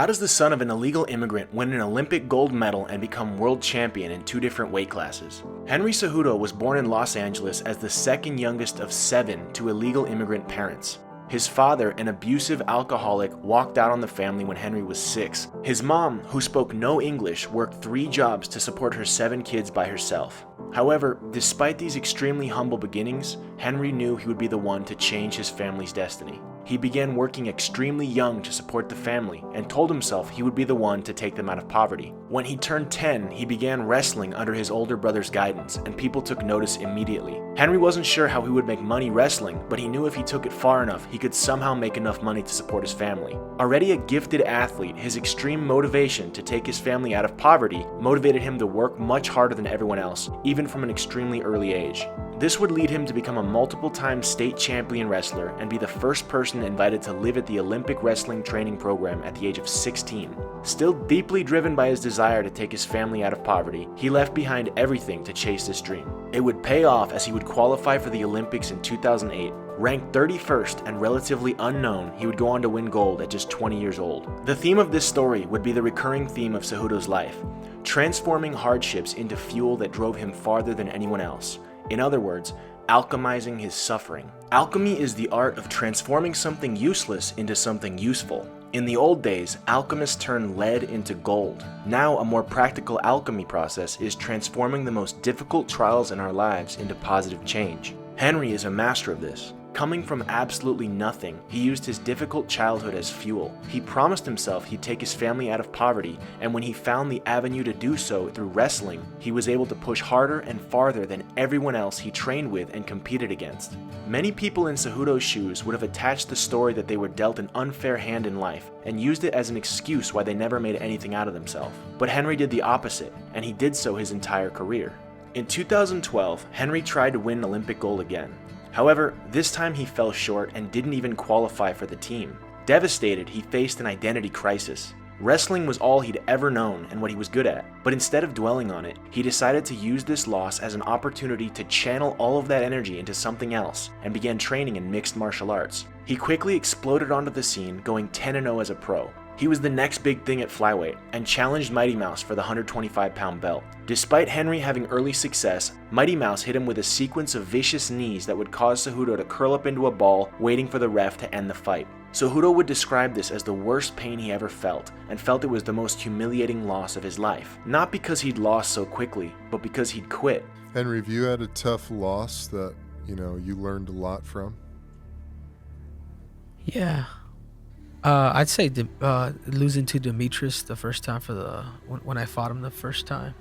How does the son of an illegal immigrant win an Olympic gold medal and become world champion in 2 different weight classes? Henry Cejudo was born in Los Angeles as the second youngest of 7 to illegal immigrant parents. His father, an abusive alcoholic, walked out on the family when Henry was 6. His mom, who spoke no English, worked 3 jobs to support her 7 kids by herself. However, despite these extremely humble beginnings, Henry knew he would be the one to change his family's destiny. He began working extremely young to support the family and told himself he would be the one to take them out of poverty. When he turned 10, he began wrestling under his older brother's guidance, and people took notice immediately. Henry wasn't sure how he would make money wrestling, but he knew if he took it far enough, he could somehow make enough money to support his family. Already a gifted athlete, his extreme motivation to take his family out of poverty motivated him to work much harder than everyone else, even from an extremely early age. This would lead him to become a multiple-time state champion wrestler and be the first person invited to live at the Olympic wrestling training program at the age of 16. Still deeply driven by his desire to take his family out of poverty, he left behind everything to chase this dream. It would pay off as he would qualify for the Olympics in 2008. Ranked 31st and relatively unknown, he would go on to win gold at just 20 years old. The theme of this story would be the recurring theme of Cejudo's life, transforming hardships into fuel that drove him farther than anyone else. In other words, alchemizing his suffering. Alchemy is the art of transforming something useless into something useful. In the old days, alchemists turned lead into gold. Now, a more practical alchemy process is transforming the most difficult trials in our lives into positive change. Henry is a master of this. Coming from absolutely nothing, he used his difficult childhood as fuel. He promised himself he'd take his family out of poverty, and when he found the avenue to do so through wrestling, he was able to push harder and farther than everyone else he trained with and competed against. Many people in Cejudo's shoes would have attached the story that they were dealt an unfair hand in life and used it as an excuse why they never made anything out of themselves. But Henry did the opposite, and he did so his entire career. In 2012, Henry tried to win Olympic gold again. However, this time he fell short and didn't even qualify for the team. Devastated, he faced an identity crisis. Wrestling was all he'd ever known and what he was good at, but instead of dwelling on it, he decided to use this loss as an opportunity to channel all of that energy into something else and began training in mixed martial arts. He quickly exploded onto the scene, going 10-0 as a pro. He was the next big thing at flyweight and challenged Mighty Mouse for the 125-pound belt. Despite Henry having early success, Mighty Mouse hit him with a sequence of vicious knees that would cause Cejudo to curl up into a ball, waiting for the ref to end the fight. Cejudo would describe this as the worst pain he ever felt, and felt it was the most humiliating loss of his life. Not because he'd lost so quickly, but because he'd quit. Henry, have you had a tough loss that, you learned a lot from? Yeah. I'd say losing to Demetrious the first time when I fought him the first time.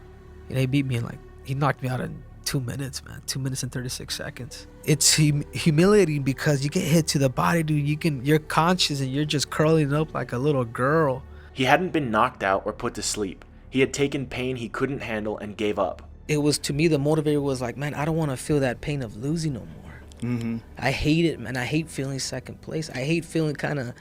He beat me he knocked me out in 2 minutes, man. 2 minutes and 36 seconds. It's humiliating because you get hit to the body, dude. You're conscious and you're just curling up like a little girl. He hadn't been knocked out or put to sleep. He had taken pain he couldn't handle and gave up. It was, to me, the motivator was like, man, I don't want to feel that pain of losing no more. Mm-hmm. I hate it, man. I hate feeling second place. I hate feeling kind of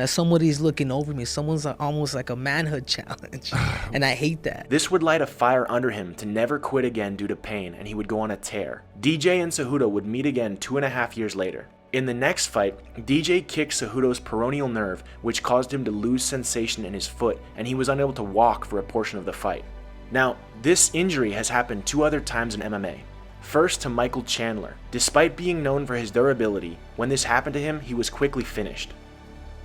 somebody's looking over me. Someone's almost like a manhood challenge. And I hate that. This would light a fire under him to never quit again due to pain, and he would go on a tear. DJ and Cejudo would meet again 2.5 years later. In the next fight, DJ kicked Cejudo's peroneal nerve, which caused him to lose sensation in his foot, and he was unable to walk for a portion of the fight. Now, this injury has happened 2 other times in MMA. First to Michael Chandler. Despite being known for his durability, when this happened to him, he was quickly finished.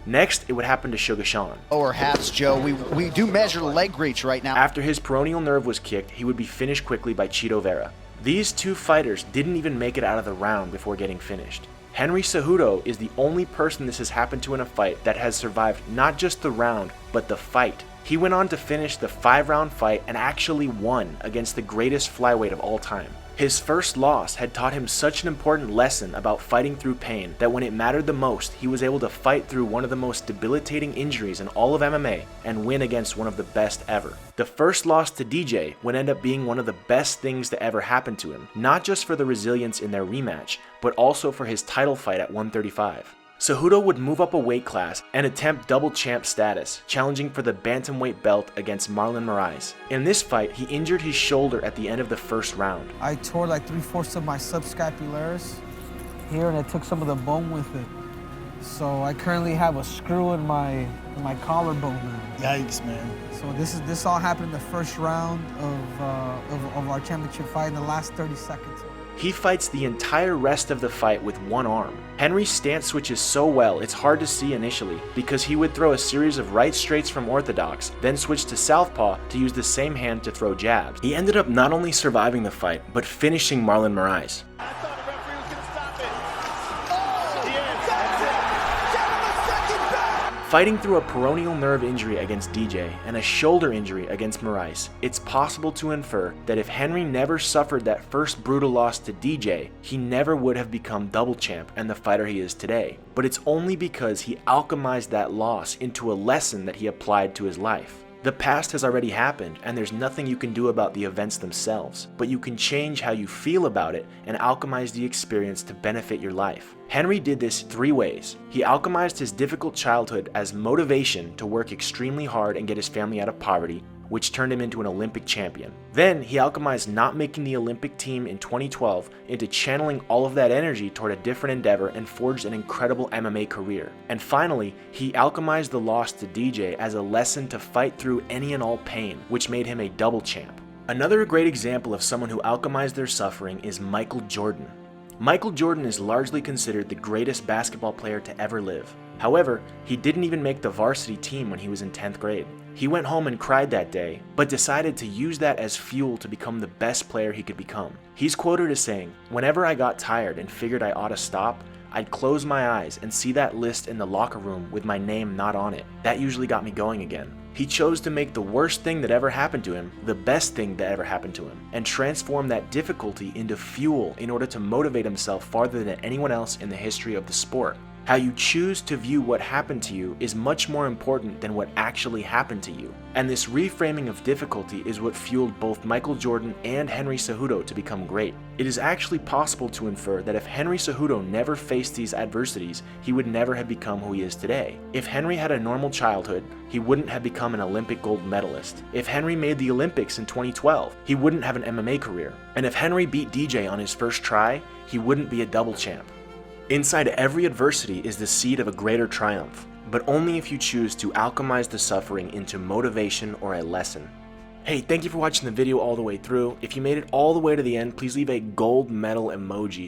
Next, it would happen to Sugar Sean. Lower halves, Joe. We do measure leg reach right now. After his peroneal nerve was kicked, he would be finished quickly by Chito Vera. These 2 fighters didn't even make it out of the round before getting finished. Henry Cejudo is the only person this has happened to in a fight that has survived not just the round, but the fight. He went on to finish the 5-round fight and actually won against the greatest flyweight of all time. His first loss had taught him such an important lesson about fighting through pain that when it mattered the most, he was able to fight through one of the most debilitating injuries in all of MMA and win against one of the best ever. The first loss to DJ would end up being one of the best things to ever happen to him, not just for the resilience in their rematch, but also for his title fight at 135. Cejudo would move up a weight class and attempt double champ status, challenging for the bantamweight belt against Marlon Moraes. In this fight, he injured his shoulder at the end of the first round. I tore like 3/4 of my subscapularis here, and I took some of the bone with it. So I currently have a screw in my collarbone now. Yikes, man. So this all happened in the first round of our championship fight in the last 30 seconds. He fights the entire rest of the fight with one arm. Henry's stance switches so well it's hard to see initially because he would throw a series of right straights from orthodox, then switch to southpaw to use the same hand to throw jabs. He ended up not only surviving the fight, but finishing Marlon Moraes. Fighting through a peroneal nerve injury against DJ and a shoulder injury against Moraes, it's possible to infer that if Henry never suffered that first brutal loss to DJ, he never would have become double champ and the fighter he is today. But it's only because he alchemized that loss into a lesson that he applied to his life. The past has already happened, and there's nothing you can do about the events themselves, but you can change how you feel about it and alchemize the experience to benefit your life. Henry did this 3 ways. He alchemized his difficult childhood as motivation to work extremely hard and get his family out of poverty, which turned him into an Olympic champion. Then he alchemized not making the Olympic team in 2012 into channeling all of that energy toward a different endeavor and forged an incredible MMA career. And finally, he alchemized the loss to DJ as a lesson to fight through any and all pain, which made him a double champ. Another great example of someone who alchemized their suffering is Michael Jordan. Michael Jordan is largely considered the greatest basketball player to ever live. However, he didn't even make the varsity team when he was in 10th grade. He went home and cried that day, but decided to use that as fuel to become the best player he could become. He's quoted as saying, "Whenever I got tired and figured I ought to stop, I'd close my eyes and see that list in the locker room with my name not on it. That usually got me going again." He chose to make the worst thing that ever happened to him the best thing that ever happened to him, and transform that difficulty into fuel in order to motivate himself farther than anyone else in the history of the sport. How you choose to view what happened to you is much more important than what actually happened to you. And this reframing of difficulty is what fueled both Michael Jordan and Henry Cejudo to become great. It is actually possible to infer that if Henry Cejudo never faced these adversities, he would never have become who he is today. If Henry had a normal childhood, he wouldn't have become an Olympic gold medalist. If Henry made the Olympics in 2012, he wouldn't have an MMA career. And if Henry beat DJ on his first try, he wouldn't be a double champ. Inside every adversity is the seed of a greater triumph, but only if you choose to alchemize the suffering into motivation or a lesson. Hey, thank you for watching the video all the way through. If you made it all the way to the end, please leave a gold medal emoji